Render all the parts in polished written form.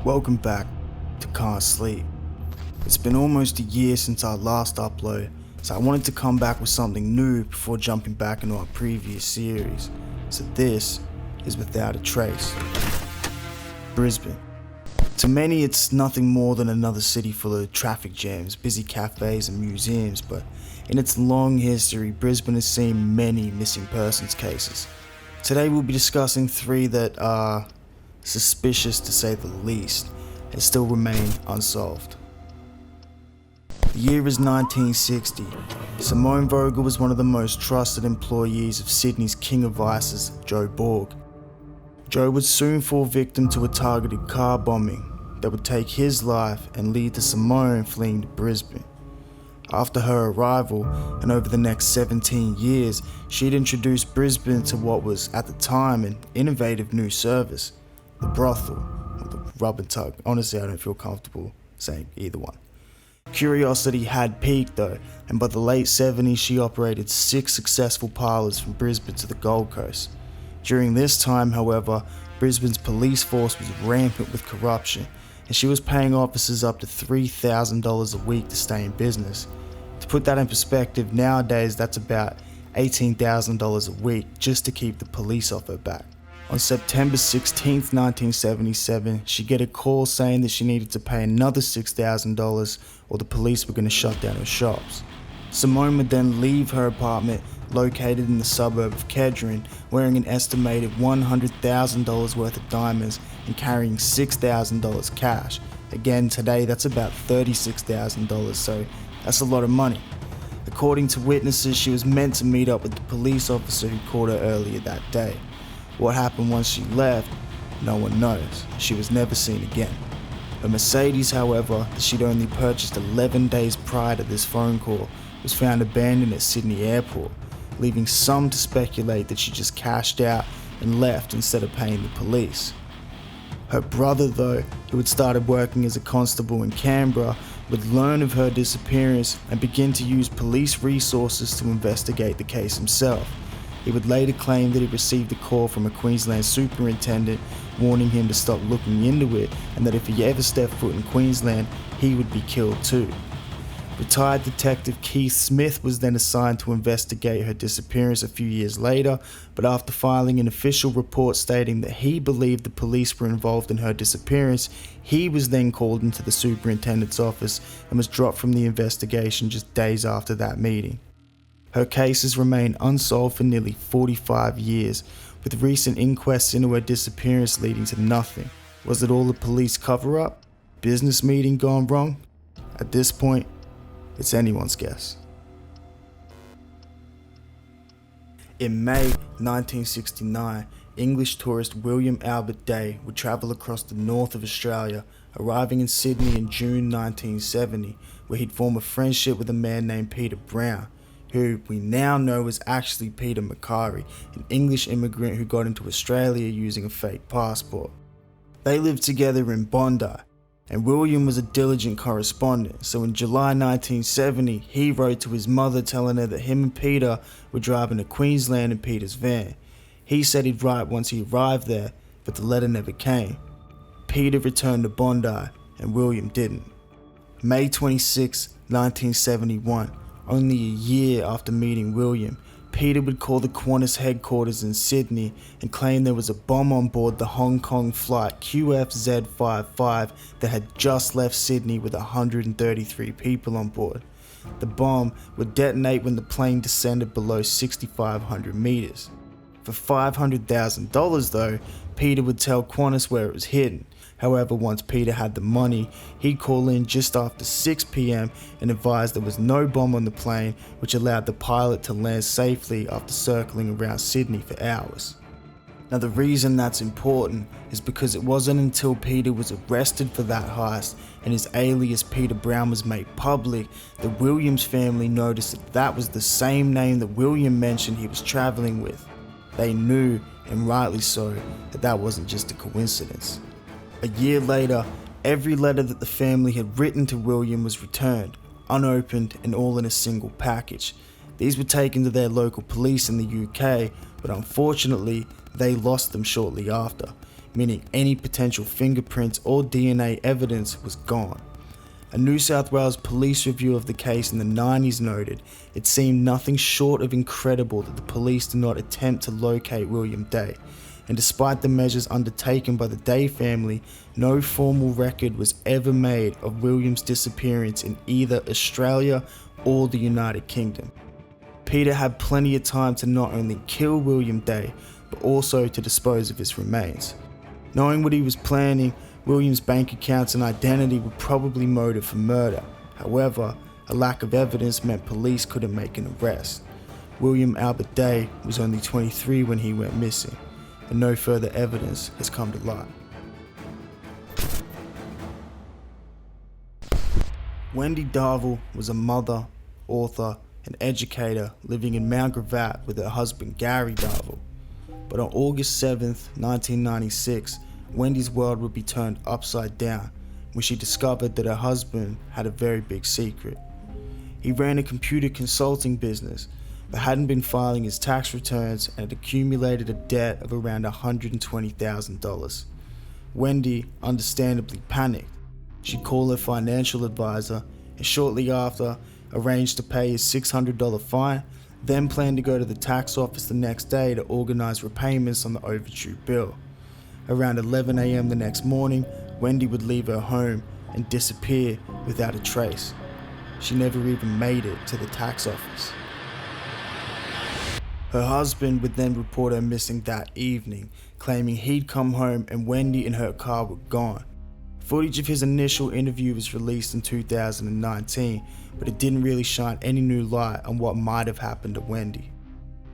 Welcome back to Can't Sleep. It's been almost a year since our last upload, so I wanted to come back with something new before jumping back into our previous series. So this is Without a Trace. Brisbane. To many it's nothing more than another city full of traffic jams, busy cafes and museums, but in its long history, Brisbane has seen many missing persons cases. Today we'll be discussing three that are suspicious to say the least, and still remain unsolved. The year is 1960. Simone Vogel was one of the most trusted employees of Sydney's King of Vices, Joe Borg. Joe would soon fall victim to a targeted car bombing that would take his life and lead to Simone fleeing to Brisbane. After her arrival, and over the next 17 years, she'd introduced Brisbane to what was, at the time, an innovative new service. The brothel, or the rub and tug. Honestly, I don't feel comfortable saying either one. Curiosity had peaked though, and by the late 70s she operated 6 successful parlours from Brisbane to the Gold Coast. During this time, however, Brisbane's police force was rampant with corruption, and she was paying officers up to $3,000 a week to stay in business. To put that in perspective, nowadays that's about $18,000 a week just to keep the police off her back. On September 16, 1977, she'd get a call saying that she needed to pay another $6,000 or the police were going to shut down her shops. Simone would then leave her apartment, located in the suburb of Kedron, wearing an estimated $100,000 worth of diamonds and carrying $6,000 cash. Again, today that's about $36,000, so that's a lot of money. According to witnesses, she was meant to meet up with the police officer who called her earlier that day. What happened once she left, no one knows. She was never seen again. Her Mercedes, however, that she'd only purchased 11 days prior to this phone call, was found abandoned at Sydney Airport, leaving some to speculate that she just cashed out and left instead of paying the police. Her brother, though, who had started working as a constable in Canberra, would learn of her disappearance and begin to use police resources to investigate the case himself. He would later claim that he received a call from a Queensland superintendent warning him to stop looking into it, and that if he ever stepped foot in Queensland, he would be killed too. Retired Detective Keith Smith was then assigned to investigate her disappearance a few years later, but after filing an official report stating that he believed the police were involved in her disappearance, he was then called into the superintendent's office and was dropped from the investigation just days after that meeting. Her case has remained unsolved for nearly 45 years, with recent inquests into her disappearance leading to nothing. Was it all a police cover-up? Business meeting gone wrong? At this point, it's anyone's guess. In May 1969, English tourist William Albert Day would travel across the north of Australia, arriving in Sydney in June 1970, where he'd form a friendship with a man named Peter Brown, who we now know is actually Peter Macari, an English immigrant who got into Australia using a fake passport. They lived together in Bondi, and William was a diligent correspondent, so in July 1970 he wrote to his mother telling her that him and Peter were driving to Queensland in Peter's van. He said he'd write once he arrived there, but the letter never came. Peter returned to Bondi, and William didn't. May 26, 1971, only a year after meeting William, Peter would call the Qantas headquarters in Sydney and claim there was a bomb on board the Hong Kong flight QFZ55 that had just left Sydney with 133 people on board. The bomb would detonate when the plane descended below 6,500 meters. For $500,000 though, Peter would tell Qantas where it was hidden. However, once Peter had the money, he'd call in just after 6 p.m. and advise there was no bomb on the plane, which allowed the pilot to land safely after circling around Sydney for hours. Now the reason that's important is because it wasn't until Peter was arrested for that heist and his alias Peter Brown was made public that William's family noticed that that was the same name that William mentioned he was traveling with. They knew, and rightly so, that that wasn't just a coincidence. A year later, every letter that the family had written to William was returned, unopened and all in a single package. These were taken to their local police in the UK, but unfortunately, they lost them shortly after. meaning any potential fingerprints or DNA evidence was gone. A New South Wales police review of the case in the 90s noted it seemed nothing short of incredible that the police did not attempt to locate William Day, and despite the measures undertaken by the Day family, no formal record was ever made of William's disappearance in either Australia or the United Kingdom. Peter had plenty of time to not only kill William Day, but also to dispose of his remains. Knowing what he was planning, William's bank accounts and identity were probably motive for murder. However, a lack of evidence meant police couldn't make an arrest. William Albert Day was only 23 when he went missing, and no further evidence has come to light. Wendy Darville was a mother, author, and educator living in Mount Gravatt with her husband Gary Darville. But on August 7th, 1996, Wendy's world would be turned upside down when she discovered that her husband had a very big secret. He ran a computer consulting business, but hadn't been filing his tax returns and had accumulated a debt of around $120,000. Wendy understandably panicked. She called her financial advisor and shortly after arranged to pay his $600 fine, then planned to go to the tax office the next day to organize repayments on the overdue bill. Around 11 a.m. the next morning, Wendy would leave her home and disappear without a trace. She never even made it to the tax office. Her husband would then report her missing that evening, claiming he'd come home and Wendy and her car were gone. Footage of his initial interview was released in 2019, but it didn't really shine any new light on what might have happened to Wendy.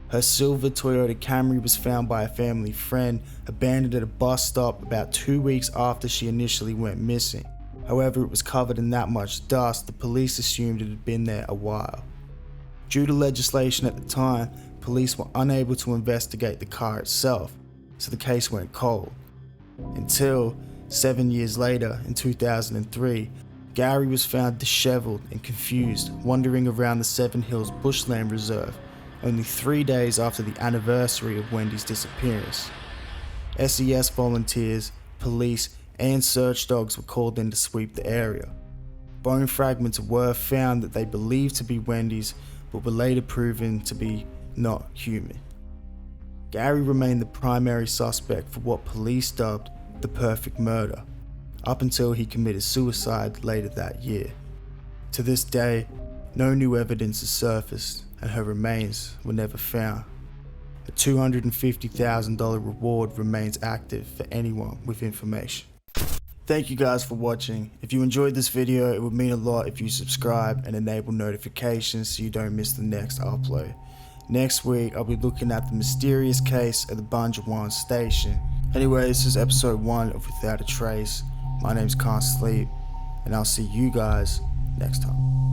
Her silver Toyota Camry was found by a family friend, abandoned at a bus stop about 2 weeks after she initially went missing. However, it was covered in that much dust, the police assumed it had been there a while. Due to legislation at the time, police were unable to investigate the car itself, so the case went cold. Until 7 years later, in 2003, Gary was found disheveled and confused, wandering around the Seven Hills Bushland Reserve, only 3 days after the anniversary of Wendy's disappearance. SES volunteers, police, and search dogs were called in to sweep the area. Bone fragments were found that they believed to be Wendy's, but were later proven to be not human. Gary remained the primary suspect for what police dubbed the perfect murder, up until he committed suicide later that year. To this day, no new evidence has surfaced, and her remains were never found. A $250,000 reward remains active for anyone with information. Thank you guys for watching. If you enjoyed this video, it would mean a lot if you subscribe and enable notifications so you don't miss the next upload. Next week, I'll be looking at the mysterious case at the Bunjawan station. Anyway, this is episode 1 of Without a Trace. My name's Can't Sleep, and I'll see you guys next time.